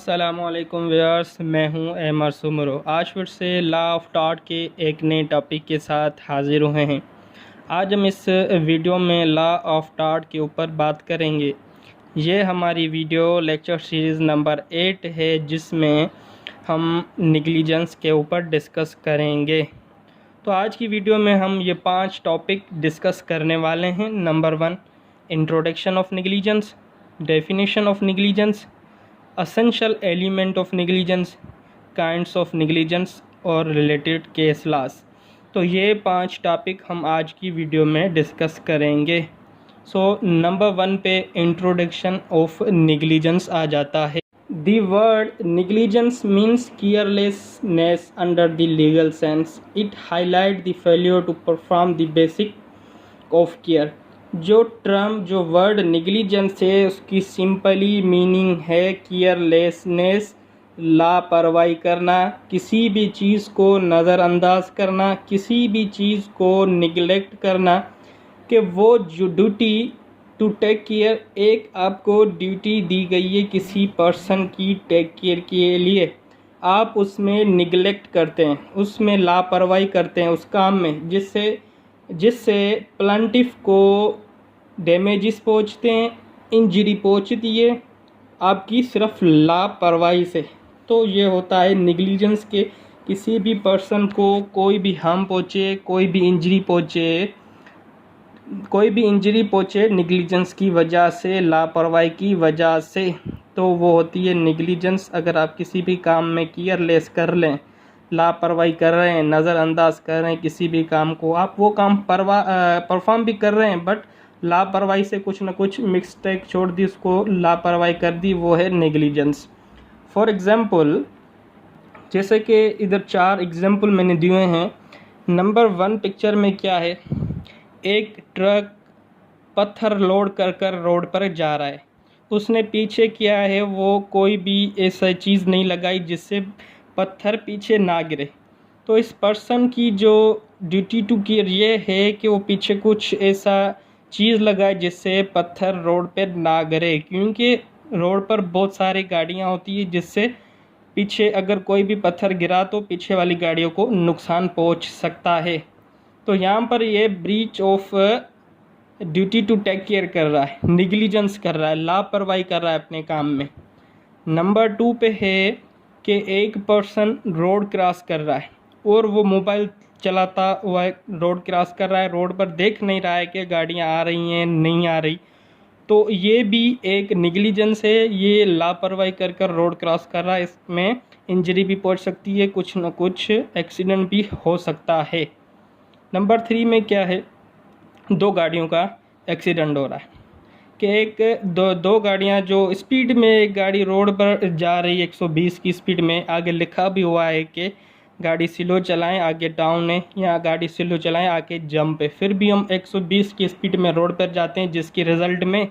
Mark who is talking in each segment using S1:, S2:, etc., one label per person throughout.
S1: अस्सलामुअलैकुम व्यूअर्स, मैं हूं एमर सुमरो। आज फिर से लॉ ऑफ टॉट के एक नए टॉपिक के साथ हाजिर हुए हैं। आज हम इस वीडियो में लॉ ऑफ टॉट के ऊपर बात करेंगे। ये हमारी वीडियो लेक्चर सीरीज़ नंबर 8 है, जिसमें हम निगलिजेंस के ऊपर डिस्कस करेंगे। तो आज की वीडियो में हम ये 5 टॉपिक डिस्कस करने वाले हैं। Number 1, introduction of negligence, definition of negligence, essential element of negligence, kinds of negligence और रिलेटेड केस लॉस। तो ये 5 टॉपिक हम आज की वीडियो में डिस्कस करेंगे। नंबर 1 पे इंट्रोडक्शन ऑफ निगलिजेंस आ जाता है। The word negligence means carelessness under the legal sense. It highlight the failure to perform the basic of care. जो वर्ड निगलिजेंस है, उसकी सिंपली मीनिंग है केयरलेसनेस, लापरवाही करना, किसी भी चीज़ को नज़रअंदाज करना, किसी भी चीज़ को निगलेक्ट करना, कि वो जो ड्यूटी टू टेक केयर, एक आपको ड्यूटी दी गई है किसी पर्सन की टेक केयर के लिए, आप उसमें निगलेक्ट करते हैं, उसमें लापरवाही करते हैं उस काम में, जिससे प्लांटिफ को डैमेजेस पहुँचते हैं, इंजरी पहुँचती है आपकी सिर्फ लापरवाही से। तो ये होता है निगलिजेंस के, किसी भी पर्सन को कोई भी हार्म पहुँचे, कोई भी इंजरी पहुँचे निगलिजेंस की वजह से, लापरवाही की वजह से, तो वो होती है निगलिजेंस। अगर आप किसी भी काम में केयरलेस कर लें, लापरवाही कर रहे हैं, नज़रअंदाज कर रहे हैं किसी भी काम को, आप वो काम परफॉर्म भी कर रहे हैं, बट लापरवाही से कुछ ना कुछ मिस्टेक छोड़ दी, उसको लापरवाही कर दी, वो है नेग्लिजेंस। फॉर एग्ज़ाम्पल, जैसे कि इधर 4 एग्जाम्पल मैंने दिए हैं। नंबर 1 पिक्चर में क्या है, एक ट्रक पत्थर लोड कर रोड पर जा रहा है। उसने पीछे किया है, वो कोई भी ऐसा चीज़ नहीं लगाई जिससे पत्थर पीछे ना गिरे। तो इस पर्सन की जो ड्यूटी टू केयर ये है कि वो पीछे कुछ ऐसा चीज़ लगाए जिससे पत्थर रोड पे ना गिरे, क्योंकि रोड पर बहुत सारी गाड़ियाँ होती है, जिससे पीछे अगर कोई भी पत्थर गिरा तो पीछे वाली गाड़ियों को नुकसान पहुंच सकता है। तो यहाँ पर ये breach of duty to take care कर रहा है, निगलिजेंस कर रहा है, लापरवाही कर रहा है अपने काम में। नंबर 2 पे है कि एक पर्सन रोड क्रॉस कर रहा है और वो मोबाइल चलाता हुआ रोड क्रॉस कर रहा है, रोड पर देख नहीं रहा है कि गाड़ियाँ आ रही हैं नहीं आ रही। तो ये भी एक निगलिजेंस है, ये लापरवाही कर रोड क्रॉस कर रहा है, इसमें इंजरी भी पहुंच सकती है, कुछ न कुछ एक्सीडेंट भी हो सकता है। नंबर 3 में क्या है, 2 गाड़ियों का एक्सीडेंट हो रहा है कि दो गाड़ियां जो स्पीड में, एक गाड़ी रोड पर जा रही है 120 की स्पीड में, आगे लिखा भी हुआ है कि गाड़ी स्लो चलाएं, आगे डाउन है, या गाड़ी स्लो चलाएं आगे जंप है, फिर भी हम 120 की स्पीड में रोड पर जाते हैं, जिसके रिज़ल्ट में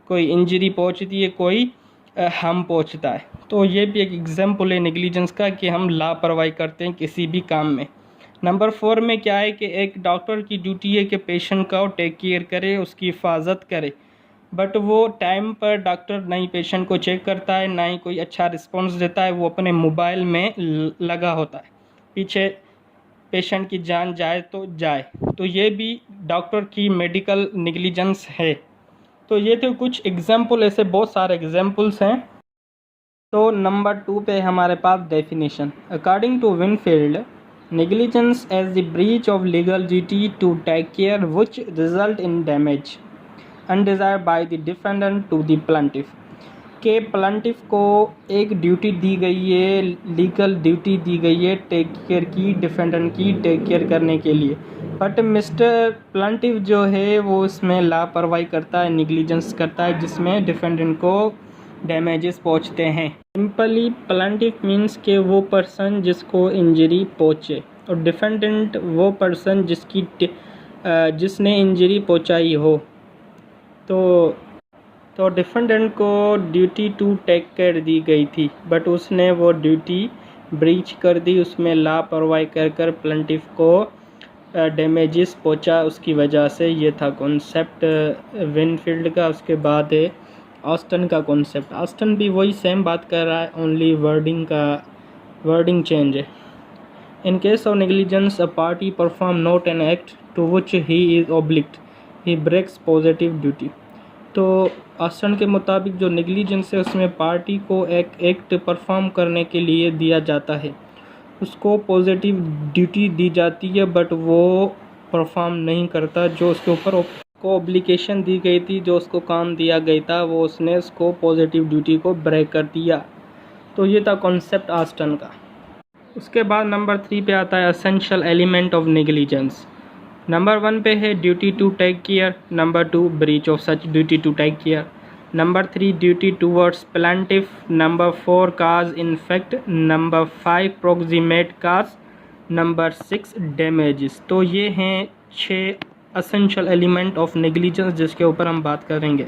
S1: कोई इंजरी पहुंचती है, कोई हार्म पहुंचता है। तो ये भी एक एग्जाम्पल है निगलिजेंस का कि हम लापरवाही करते हैं किसी भी काम में। नंबर 4 में क्या है कि एक डॉक्टर की ड्यूटी है कि पेशेंट का टेक केयर करे, उसकी हिफाजत करे, बट वो टाइम पर डॉक्टर ना ही पेशेंट को चेक करता है, ना ही कोई अच्छा रिस्पॉन्स देता है, वो अपने मोबाइल में लगा होता है, पीछे पेशेंट की जान जाए तो जाए। तो ये भी डॉक्टर की मेडिकल निगलिजेंस है। तो ये तो कुछ एग्जाम्पल, ऐसे बहुत सारे एग्जाम्पल्स हैं। तो नंबर 2 पे हमारे पास definition. According to Winfield, negligence as the breach of legal duty to take care which result in damage undesired by the defendant to the plaintiff। के प्लांटिफ को एक ड्यूटी दी गई है, लीगल ड्यूटी दी गई है टेक केयर की, defendant की take care करने के लिए, बट मिस्टर प्लांटिफ जो है वो इसमें लापरवाही करता है, निगलिजेंस करता है, जिसमें डिफेंडेंट को डैमेजेस पहुंचते हैं। सिंपली प्लांटिफ मीन्स के वो पर्सन जिसको इंजरी पहुंचे, और डिफेंडेंट वो पर्सन जिसने इंजरी पहुंचाई हो। तो डिफेंडेंट को ड्यूटी टू टेक केयर दी गई थी, बट उसने वो ड्यूटी ब्रीच कर दी, उसमें लापरवाही कर प्लांटिफ को डैमेजेस पहुंचा उसकी वजह से। ये था कॉन्सेप्ट विनफील्ड का। उसके बाद ऑस्टन का कॉन्सेप्ट, ऑस्टन भी वही सेम बात कर रहा है, ओनली वर्डिंग चेंज है। In case of negligence a party perform not an act to which he is obliged, he breaks positive duty. तो ऑस्टन के मुताबिक जो नेग्लिजेंस है उसमें पार्टी को एक एक्ट परफॉर्म करने के लिए दिया जाता है, उसको पॉजिटिव ड्यूटी दी जाती है, बट वो परफॉर्म नहीं करता। जो उसके ऊपर को ऑब्लिगेशन दी गई थी, जो उसको काम दिया गया था, वो उसने उसको पॉजिटिव ड्यूटी को ब्रेक कर दिया। तो ये था कॉन्सेप्ट ऑस्टन का। उसके बाद नंबर 3 पे आता है essential element of negligence. Number 1 पे है duty to take care, number 2 breach of such duty to take care, number 3 duty towards plaintiff, number 4 cause in fact, number 5 proximate cause, number 6 damages. तो ये हैं 6 एसेंशियल एलिमेंट ऑफ नेग्लिजेंस जिसके ऊपर हम बात करेंगे।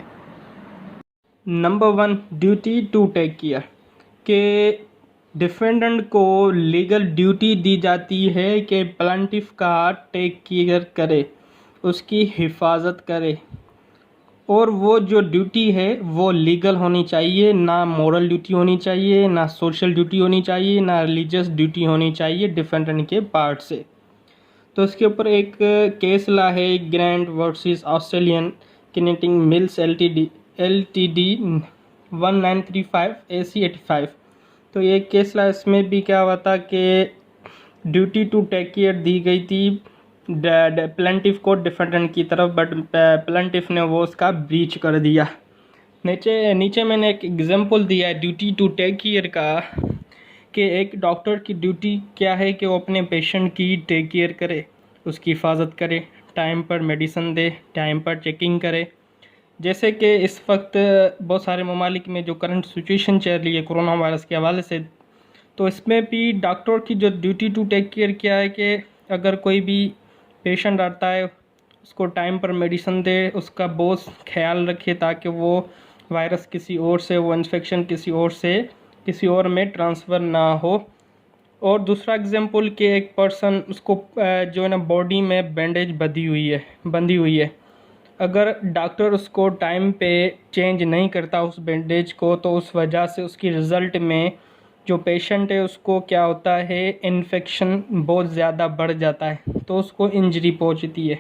S1: Number 1 duty to take care, के defendant को लीगल ड्यूटी दी जाती है कि प्लांटिफ का टेक केयर करे, उसकी हिफाजत करे, और वो जो ड्यूटी है वो लीगल होनी चाहिए, ना मॉरल ड्यूटी होनी चाहिए, ना सोशल ड्यूटी होनी चाहिए, ना रिलीजियस ड्यूटी होनी चाहिए डिफेंडेंट के पार्ट से। तो इसके ऊपर एक केस ला है Grant versus Australian knitting mills LTD 1935 AC 85। तो ये केस ला, इसमें भी क्या हुआ था कि ड्यूटी टू टेक केयर दी गई थी प्लेंटिफ को डिफेंडेंट की तरफ, बट प्लेंटिफ ने वो उसका ब्रीच कर दिया। नीचे मैंने एक एग्जांपल दिया है ड्यूटी टू टेक केयर का, कि एक डॉक्टर की ड्यूटी क्या है कि वो अपने पेशेंट की टेक केयर करे, उसकी हिफाजत करे, टाइम पर मेडिसिन दे, टाइम पर चेकिंग करे। जैसे कि इस वक्त बहुत सारे ममालिक में जो करंट सिचुएशन चल रही है कोरोना वायरस के हवाले से, तो इसमें भी डॉक्टर की जो ड्यूटी टू टेक केयर क्या है कि अगर कोई भी पेशेंट आता है उसको टाइम पर मेडिसिन दे, उसका बहुत ख्याल रखे ताकि वो वायरस किसी और से, वो इन्फेक्शन किसी और से किसी और में ट्रांसफ़र ना हो। और दूसरा एग्जांपल कि एक पर्सन उसको जो है ना बॉडी में बैंडेज बंधी हुई है, अगर डॉक्टर उसको टाइम पे चेंज नहीं करता उस बैंडेज को, तो उस वजह से उसकी रिज़ल्ट में जो पेशेंट है उसको क्या होता है, इन्फेक्शन बहुत ज़्यादा बढ़ जाता है, तो उसको इंजरी पहुंचती है।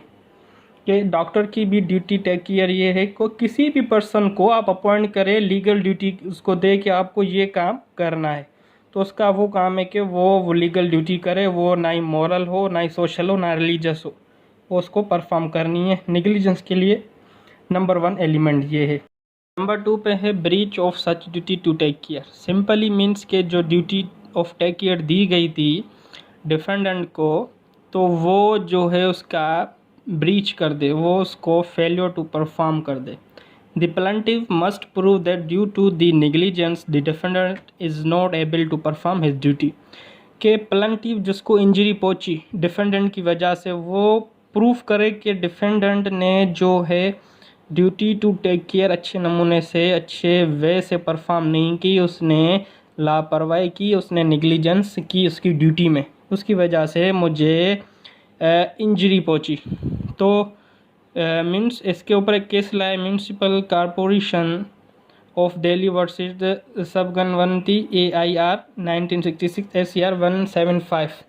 S1: कि डॉक्टर की भी ड्यूटी टेक केयर ये है को किसी भी पर्सन को आप अपॉइंट करें, लीगल ड्यूटी उसको दे कि आपको ये काम करना है, तो उसका वो काम है कि वो लीगल ड्यूटी करे, वो ना ही मॉरल हो, ना ही सोशल हो, ना रिलीजियस हो, वो उसको परफॉर्म करनी है। नेग्लिजेंस के लिए नंबर 1 एलिमेंट ये है। नंबर 2 पे है breach of such duty to take care. Simply means के जो ड्यूटी ऑफ टेक केयर दी गई थी डिफेंडेंट को, तो वो जो है उसका ब्रीच कर दे, वो उसको फेलियर टू परफॉर्म कर दे। The plaintiff must prove that due to the negligence the defendant is not able to perform his duty. के प्लेंटिफ जिसको इंजरी पहुंची डिफेंडेंट की वजह से, वो प्रूफ करे कि डिफेंडेंट ने जो है ड्यूटी टू टेक केयर अच्छे नमूने से, अच्छे वे से परफॉर्म नहीं की, उसने लापरवाही की, उसने नेग्लिजेंस की उसकी ड्यूटी में, उसकी वजह से मुझे इंजरी पहुंची। तो मीन्स इसके ऊपर एक केस लाया municipal corporation of Delhi versus Subhagwanti AIR 1966 SCR 175।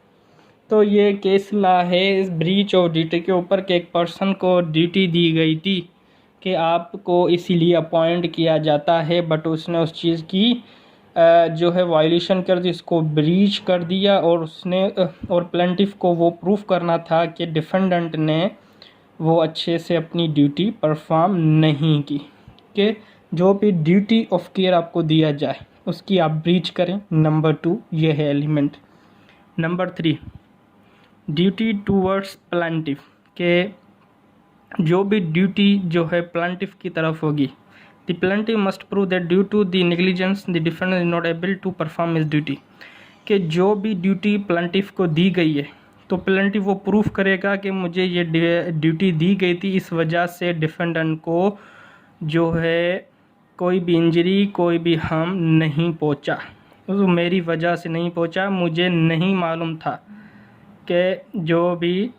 S1: तो ये केस ला है इस ब्रीच ऑफ ड्यूटी के ऊपर कि एक पर्सन को ड्यूटी दी गई थी कि आपको इसीलिए अपॉइंट किया जाता है, बट उसने उस चीज़ की जो है वायलेशन कर दी, इसको ब्रीच कर दिया, और उसने और प्लेंटिफ को वो प्रूफ करना था कि डिफेंडेंट ने वो अच्छे से अपनी ड्यूटी परफॉर्म नहीं की। कि जो भी ड्यूटी ऑफ केयर आपको दिया जाए उसकी आप ब्रीच करें। नंबर 2 ये है element. Number 3 duty towards plaintiff, के जो भी ड्यूटी जो है प्लेंटिफ की तरफ होगी, the plaintiff must prove that due to the negligence the defendant is not able to perform his duty. कि जो भी ड्यूटी प्लेंटिफ को दी गई है, तो प्लेंटिफ वो प्रूफ करेगा कि मुझे ये ड्यूटी दी गई थी, इस वजह से डिफेंडेंट को जो है कोई भी इंजरी, कोई भी हार्म नहीं पहुंचा, तो मेरी वजह से नहीं पहुंचा, मुझे नहीं मालूम था कि जो भी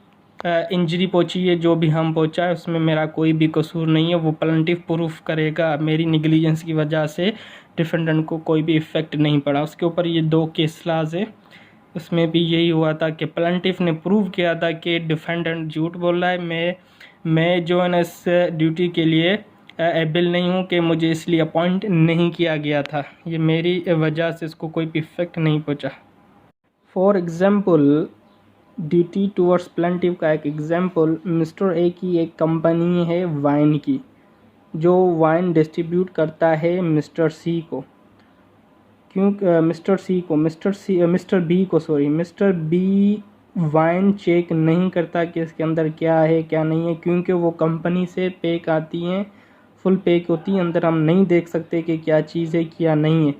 S1: इंजरी पहुंची है, जो भी हम पहुंचा है उसमें मेरा कोई भी कसूर नहीं है, वो प्लेंटिफ प्रूफ करेगा मेरी निगलिजेंस की वजह से डिफेंडेंट को कोई भी इफ़ेक्ट नहीं पड़ा। उसके ऊपर ये 2 केस लाज है, उसमें भी यही हुआ था कि प्लेंटिफ ने प्रूव किया था कि डिफेंडेंट झूठ बोल रहा है, मैं जो है ना इस ड्यूटी के लिए एबल नहीं हूँ, कि मुझे इसलिए अपॉइंट नहीं किया गया था, ये मेरी वजह से इसको कोई भी इफ़ेक्ट नहीं पहुँचा। For example duty towards plaintiff का एक एग्जांपल, मिस्टर ए की एक कंपनी है वाइन की, जो वाइन डिस्ट्रीब्यूट करता है मिस्टर सी को, मिस्टर बी वाइन चेक नहीं करता कि इसके अंदर क्या है क्या नहीं है, क्योंकि वो कंपनी से पैक आती हैं, फुल पैक होती है, अंदर हम नहीं देख सकते कि क्या चीज़ है क्या नहीं है।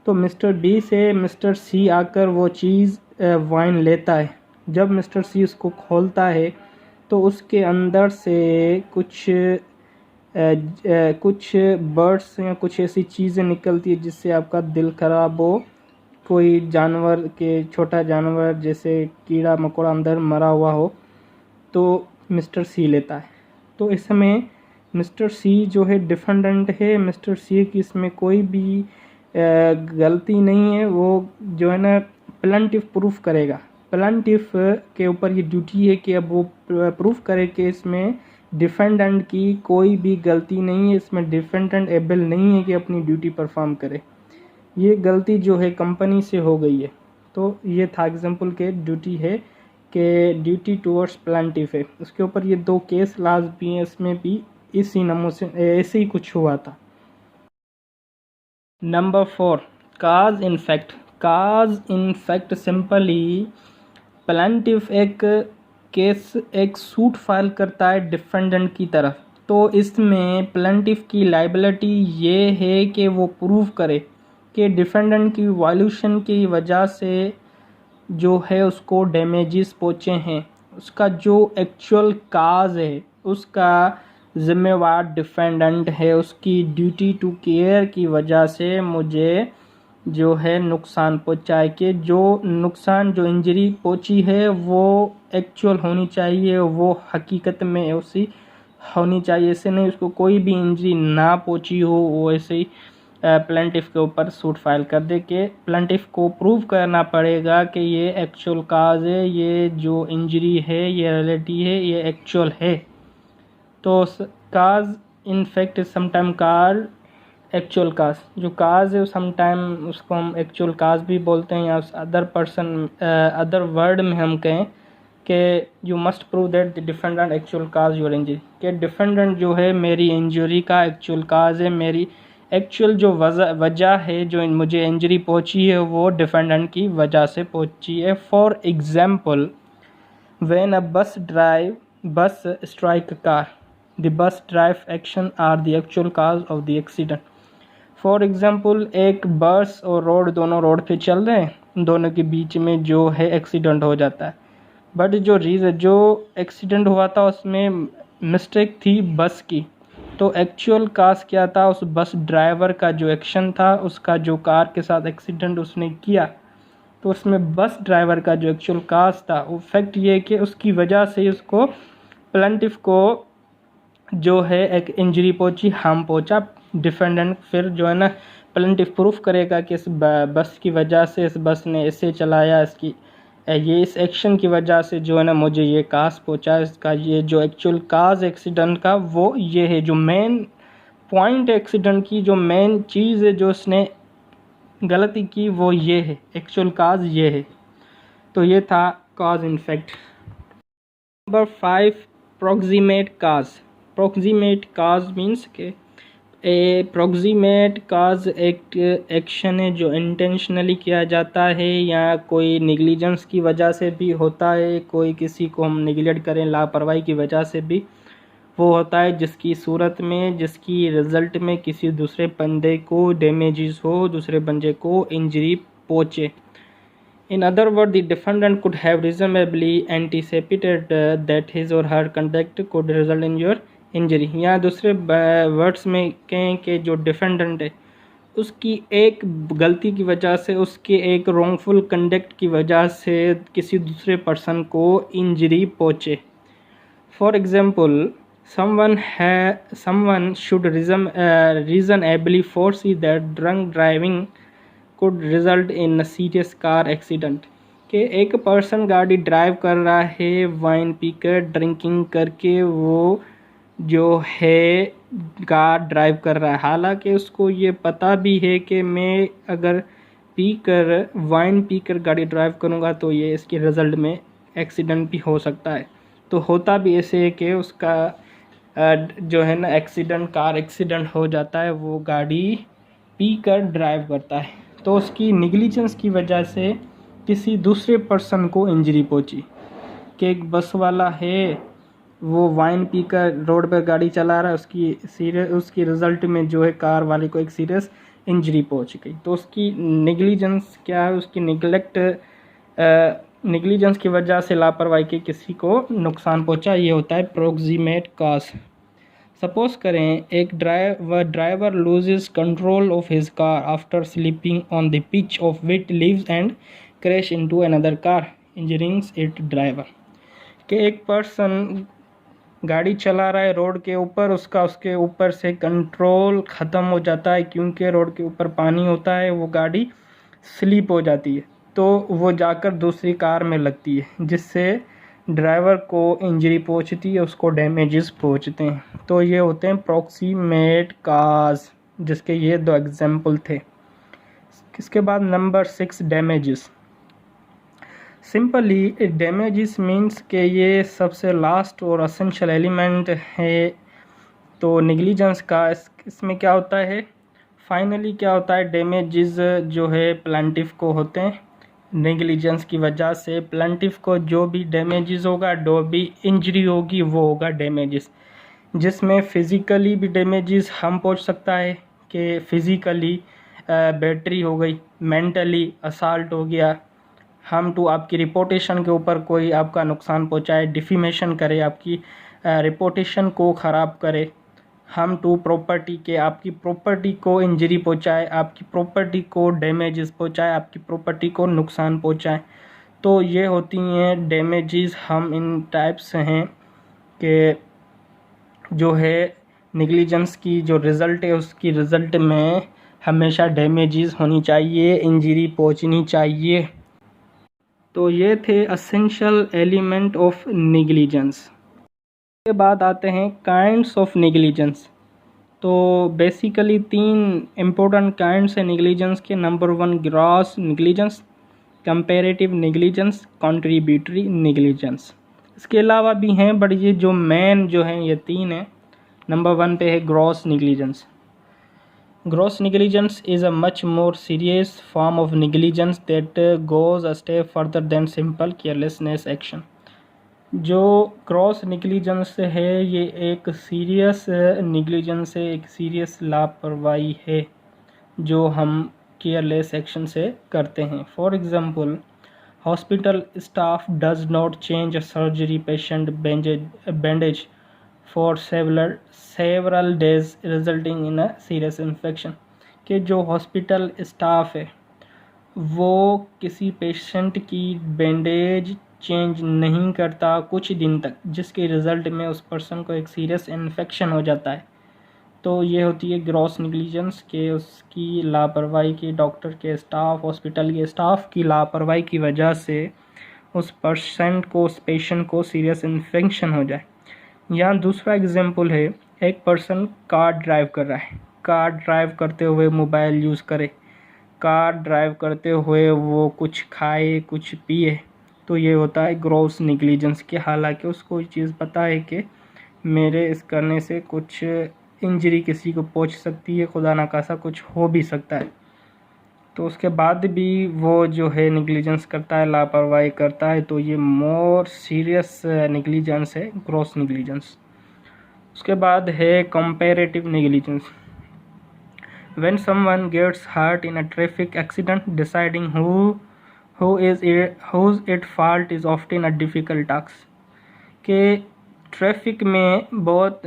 S1: तो मिस्टर बी से मिस्टर सी आकर वो चीज़ वाइन लेता है। जब मिस्टर सी उसको खोलता है तो उसके अंदर से कुछ बर्ड्स या कुछ ऐसी चीज़ें निकलती है जिससे आपका दिल ख़राब हो, कोई जानवर के छोटा जानवर जैसे कीड़ा मकोड़ा अंदर मरा हुआ हो, तो मिस्टर सी लेता है। तो इसमें मिस्टर सी जो है डिफेंडेंट है, मिस्टर सी की इसमें कोई भी गलती नहीं है, वो जो है ना प्लेंटिफ प्रूफ करेगा। प्लेंटिफ के ऊपर ये ड्यूटी है कि अब वो प्रूफ करे कि इसमें डिफेंडेंट की कोई भी गलती नहीं है, इसमें डिफेंडेंट एबल नहीं है कि अपनी ड्यूटी परफॉर्म करे, ये गलती जो है कंपनी से हो गई है। तो ये था एग्जांपल के ड्यूटी है कि ड्यूटी टूवर्ड्स प्लेंटिफ है। उसके ऊपर ये 2 केस लाज भी हैं, इसमें भी इसी नमूने से ऐसे ही कुछ हुआ था। Number 4, cause in fact. काज इनफेक्ट सिंपली प्लेंटिफ एक सूट फाइल करता है डिफेंडेंट की तरफ, तो इसमें प्लेंटिफ की लाइबिलिटी ये है कि वो प्रूव करे कि डिफेंडेंट की वायलेशन की वजह से जो है उसको डैमेजेस पहुँचे हैं, उसका जो एक्चुअल काज है उसका ज़िम्मेवार डिफेंडेंट है, उसकी ड्यूटी टू केयर की वजह से मुझे जो है नुकसान पहुँचा है, कि जो नुकसान जो इंजरी पहुँची है वो एक्चुअल होनी चाहिए, वो हकीकत में उसी होनी चाहिए, ऐसे नहीं उसको कोई भी इंजरी ना पहुँची हो, वो ऐसे ही प्लेंटिफ के ऊपर सूट फाइल कर दे के प्लेंटिफ को प्रूव करना पड़ेगा कि ये एक्चुअल काज है, ये जो इंजरी है ये रियलिटी है, ये एक्चुअल है। तो काज इनफेक्ट समटाइम कार्ड एक्चुअल काज, जो काज है समटाइम उसको हम एक्चुअल काज भी बोलते हैं, या अदर वर्ड में हम कहें कि you must prove that the defendant actual cause your injury, कि डिफेंडेंट जो है मेरी इंजरी का एक्चुअल काज है, मेरी एक्चुअल जो वजह है जो मुझे इंजरी पहुंची है वो डिफेंडेंट की वजह से पहुंची है। For example, when a bus strike car, the bus drive action are the actual cause of the accident. For example, एक बस और रोड दोनों रोड पे चल रहे हैं, दोनों के बीच में जो है एक्सीडेंट हो जाता है, बट जो एक्सीडेंट हुआ था उसमें मिस्टेक थी बस की, तो एक्चुअल काज क्या था, उस बस ड्राइवर का जो एक्शन था, उसका जो कार के साथ एक्सीडेंट उसने किया, तो उसमें बस ड्राइवर का जो एक्चुअल काज था वो फैक्ट ये कि उसकी वजह से उसको प्लेंटिफ को जो है एक इंजरी पहुंची, हार्म पहुंचा। डिफेंडेंट फिर जो है ना प्लेंटिफ प्रूफ करेगा कि इस बस की वजह से, इस बस ने ऐसे चलाया, ये इस एक्शन की वजह से जो है ना मुझे ये काज पहुंचा, इसका ये जो एक्चुअल काज एक्सीडेंट का वो ये है, जो मेन पॉइंट एक्सीडेंट की जो मेन चीज़ है जो उसने गलती की वो ये है, एक्चुअल काज ये है। तो ये था काज इनफेक्ट। नंबर 5, प्रॉक्सिमेट काज। प्रॉक्सिमेट काज मीन्स के प्रॉक्सिमेट काज एक एक्शन है जो इंटेंशनली किया जाता है या कोई निगलिजेंस की वजह से भी होता है, कोई किसी को हम निगलेक्ट करें लापरवाही की वजह से भी वो होता है, जिसकी सूरत में, जिसकी रिज़ल्ट में किसी दूसरे बंदे को डैमेजेस हो, दूसरे बंदे को इंजरी पहुँचे। In other words, the defendant could have reasonably anticipated that his or her conduct could result in your injury। या दूसरे वर्ड्स में कहें कि जो डिफेंडेंट है उसकी एक गलती की वजह से, उसके एक रॉन्गफुल कंडक्ट की वजह से किसी दूसरे पर्सन को इंजरी पहुँचे, For example, someone should reasonably foresee that drunk driving could result in a serious car accident. कि एक पर्सन गाड़ी ड्राइव कर रहा है वाइन पीकर, ड्रिंकिंग करके वो जो है कार ड्राइव कर रहा है, हालांकि उसको ये पता भी है कि मैं अगर पीकर वाइन पीकर गाड़ी ड्राइव करूँगा तो ये इसके रिज़ल्ट में एक्सीडेंट भी हो सकता है। तो होता भी ऐसे है कि उसका जो है ना एक्सीडेंट, कार एक्सीडेंट हो जाता है, वो गाड़ी पीकर ड्राइव करता है, तो उसकी निगलिजेंस की वजह से किसी दूसरे पर्सन को इंजरी पहुंची। कि एक बस वाला है, वो वाइन पीकर रोड पर गाड़ी चला रहा है, उसकी रिज़ल्ट में जो है कार वाले को एक सीरियस इंजरी पहुंच गई। तो उसकी निगलिजेंस क्या है, उसकी निगलिजेंस की वजह से, लापरवाही के किसी को नुकसान पहुंचा, ये होता है प्रोक्सीमेट कॉज। सपोज करें एक driver loses control of his car after sleeping on the pitch of wit leaves and crash into another car injuring it driver. कि एक पर्सन गाड़ी चला रहा है रोड के ऊपर, उसके ऊपर से कंट्रोल ख़त्म हो जाता है, क्योंकि रोड के ऊपर पानी होता है, वो गाड़ी स्लिप हो जाती है, तो वो जाकर दूसरी कार में लगती है, जिससे ड्राइवर को इंजरी पहुंचती है, उसको डैमेजेस पहुंचते हैं। तो ये होते हैं प्रॉक्सीमेट काज, जिसके ये 2 एग्जाम्पल थे। इसके बाद number 6, damages. Simply damages means के ये सबसे लास्ट और असेंशियल एलिमेंट है। तो निगलिजेंस का इसमें क्या होता है, फाइनली क्या होता है, डैमेजेस जो है प्लांटिफ को होते हैं। नेगलिजेंस की वजह से प्लांटिफ को जो भी डैमेजेस होगा, जो भी इंजरी होगी, वो होगा डैमेजेस, जिसमें फ़िज़िकली भी डैमेजेस हम पहुंच सकता है कि फ़िज़िकली बैटरी हो गई, मेंटली असाल्ट हो गया, हम टू आपकी रिपोर्टेशन के ऊपर कोई आपका नुकसान पहुंचाए, डिफेमेशन करे, आपकी रिपोर्टेशन को ख़राब करे, हम टू प्रॉपर्टी के आपकी प्रॉपर्टी को इंजरी पहुंचाए, आपकी प्रॉपर्टी को डैमेजेस पहुंचाए, आपकी प्रॉपर्टी को नुकसान पहुंचाए। तो ये होती हैं डैमेजेस। हम इन टाइप्स हैं कि जो है निगलिजेंस की जो रिज़ल्ट है, उसकी रिज़ल्ट में हमेशा डैमेजेस होनी चाहिए, इंजरी पहुंचनी चाहिए। तो ये थे असेंशियल एलिमेंट ऑफ निगलिजेंस। के बाद आते हैं काइंड्स ऑफ निगलिजेंस। तो बेसिकली 3 इम्पोर्टेंट काइंड्स हैं निगलिजेंस के। Number 1 gross negligence, comparative negligence, contributory negligence. इसके अलावा भी हैं, बट ये जो मेन जो हैं ये 3 हैं। नंबर 1 पे है gross negligence. Gross negligence is a much more serious form of negligence that goes a step further than simple carelessness action. जो क्रॉस निगलिजेंस है ये एक सीरियस निगलिजेंस है, एक सीरियस लापरवाही है जो हम केयरलेस एक्शन से करते हैं। For example, hospital staff does not change a surgery patient bandage for several days resulting in a serious infection. कि जो हॉस्पिटल स्टाफ है वो किसी पेशेंट की बैंडेज चेंज नहीं करता कुछ दिन तक, जिसके रिज़ल्ट में उस पर्सन को एक सीरियस इन्फेक्शन हो जाता है। तो ये होती है ग्रॉस निगलिजेंस के उसकी लापरवाही की, डॉक्टर के स्टाफ, हॉस्पिटल के स्टाफ की लापरवाही की वजह से उस पर्सन को, उस पेशेंट को सीरियस इन्फेक्शन हो जाए। यहाँ दूसरा एग्जांपल है, एक पर्सन कार ड्राइव कर रहा है, कार ड्राइव करते हुए मोबाइल यूज़ करे, कार ड्राइव करते हुए वो कुछ खाए, कुछ पिए, तो ये होता है ग्रॉस निगलिजेंस के। हालांकि उसको ये चीज़ पता है कि मेरे इस करने से कुछ इंजरी किसी को पहुंच सकती है, खुदा ना खासा कुछ हो भी सकता है, तो उसके बाद भी वो जो है निगलिजेंस करता है, लापरवाही करता है, तो ये मोर सीरियस निगलिजेंस है, ग्रॉस निगलिजेंस। उसके बाद है comparative negligence. When someone gets hurt in a traffic accident, deciding whose it fault is often a difficult task. कि ट्रैफिक में बहुत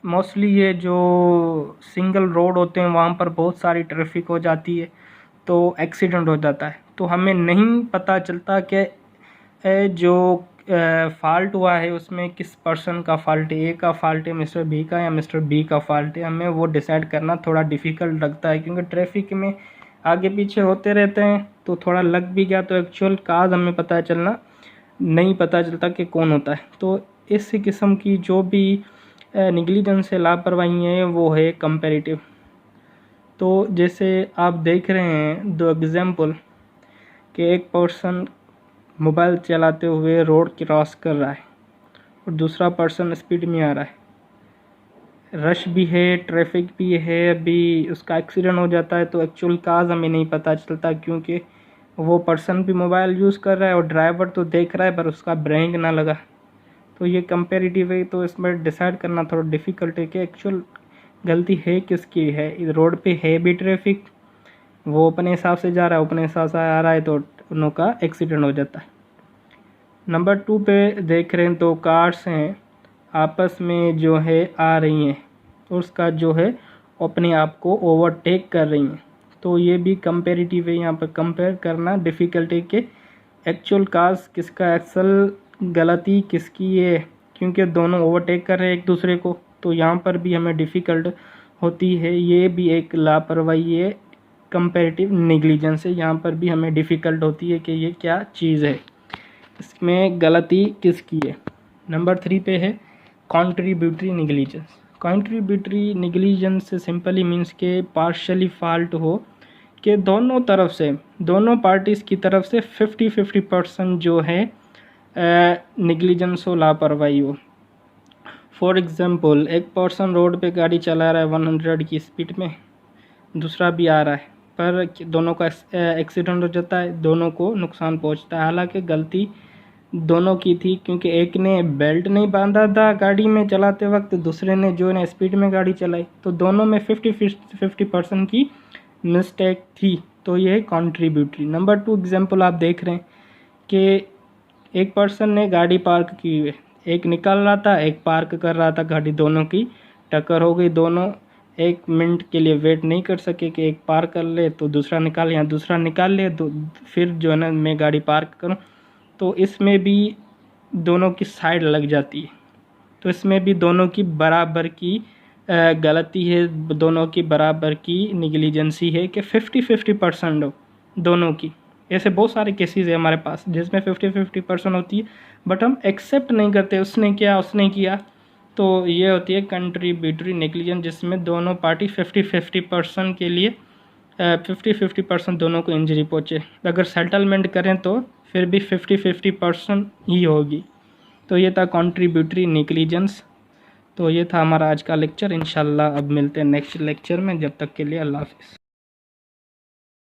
S1: मोस्टली ये जो सिंगल रोड होते हैं वहाँ पर बहुत सारी ट्रैफिक हो जाती है, तो एक्सीडेंट हो जाता है। तो हमें नहीं पता चलता कि जो फॉल्ट हुआ है उसमें किस पर्सन का फॉल्ट है, ए का फॉल्ट है मिस्टर बी का या मिस्टर बी का फॉल्ट है, हमें वो डिसाइड करना थोड़ा डिफ़िकल्ट लगता है क्योंकि ट्रैफिक में आगे पीछे होते रहते हैं। तो थोड़ा लग भी गया तो एक्चुअल काज हमें पता चलना नहीं पता चलता कि कौन होता है। तो इस किस्म की जो भी निगलिजेंस से लापरवाही है वो है कंपैरेटिव। तो जैसे आप देख रहे हैं दो एग्जाम्पल कि एक पर्सन मोबाइल चलाते हुए रोड क्रॉस कर रहा है और दूसरा पर्सन स्पीड में आ रहा है, रश भी है, ट्रैफिक भी है, अभी उसका एक्सीडेंट हो जाता है तो एक्चुअल काज हमें नहीं पता चलता क्योंकि वो पर्सन भी मोबाइल यूज़ कर रहा है और ड्राइवर तो देख रहा है पर उसका ब्रेक ना लगा। तो ये कंपैरेटिव है, तो इसमें डिसाइड करना थोड़ा डिफ़िकल्ट है कि एक्चुअल गलती है किसकी है। इस रोड पे है भी ट्रैफिक, वो अपने हिसाब से जा रहा है, अपने हिसाब से आ रहा है, तो उनों का एक्सीडेंट हो जाता है। नंबर 2 पे देख रहे हैं तो कार्स हैं आपस में जो है आ रही हैं तो उसका जो है अपने आप को ओवरटेक कर रही हैं। तो ये भी कंपैरेटिव है, यहाँ पर कंपेयर करना डिफ़िकल्ट है कि एक्चुअल काज किसका, एक्सल गलती किसकी है क्योंकि दोनों ओवरटेक कर रहे हैं एक दूसरे को। तो यहाँ पर भी हमें डिफ़िकल्ट होती है, ये भी एक लापरवाही है, कंपैरेटिव नेग्लिजेंस है। यहाँ पर भी हमें डिफ़िकल्ट होती है कि ये क्या चीज़ है, इसमें गलती किसकी है। नंबर 3 पे है कॉन्ट्रीब्यूटरी नेग्लिजेंस। कॉन्ट्रीब्यूटरी नेग्लिजेंस से सिंपली मीन्स के पार्शली फॉल्ट हो कि दोनों तरफ से, दोनों पार्टीज़ की तरफ से 50-50% जो है नेग्लिजेंस हो, लापरवाही हो। फॉर एग्ज़ाम्पल एक पर्सन रोड पे गाड़ी चला रहा है 100 की स्पीड में, दूसरा भी आ रहा है, पर दोनों का एक्सीडेंट हो जाता है, दोनों को नुकसान पहुंचता है। हालांकि गलती दोनों की थी क्योंकि एक ने बेल्ट नहीं बांधा था गाड़ी में चलाते वक्त, दूसरे ने जो है स्पीड में गाड़ी चलाई, तो दोनों में 50-50% की मिस्टेक थी। तो ये है कॉन्ट्रीब्यूटरी। नंबर 2 एग्जाम्पल आप देख रहे हैं कि एक पर्सन ने गाड़ी पार्क की हुई है, एक निकल रहा था एक पार्क कर रहा था गाड़ी, दोनों की टक्कर हो गई। दोनों 1 मिनट के लिए वेट नहीं कर सके कि एक पार्क कर ले तो दूसरा निकाल, या दूसरा निकाल ले तो फिर जो है ना मैं गाड़ी पार्क करूं, तो इसमें भी दोनों की साइड लग जाती है। तो इसमें भी दोनों की बराबर की गलती है, दोनों की बराबर की निगलिजेंसी है कि 50-50% हो दोनों की। ऐसे बहुत सारे केसेस है हमारे पास जिसमें 50-50% होती है, बट हम एक्सेप्ट नहीं करते उसने किया उसने किया। तो ये होती है कंट्रीब्यूटरी नेग्लिजेंस जिसमें दोनों पार्टी 50-50% के लिए 50-50% दोनों को इंजरी पहुँचे। अगर सेटलमेंट करें तो फिर भी 50-50% ही होगी। तो ये था कंट्रीब्यूटरी नेग्लिजेंस। तो ये था हमारा आज का लेक्चर। इंशाल्लाह अब मिलते हैं नेक्स्ट लेक्चर में, जब तक के लिए अल्लाह हाफ़िज़।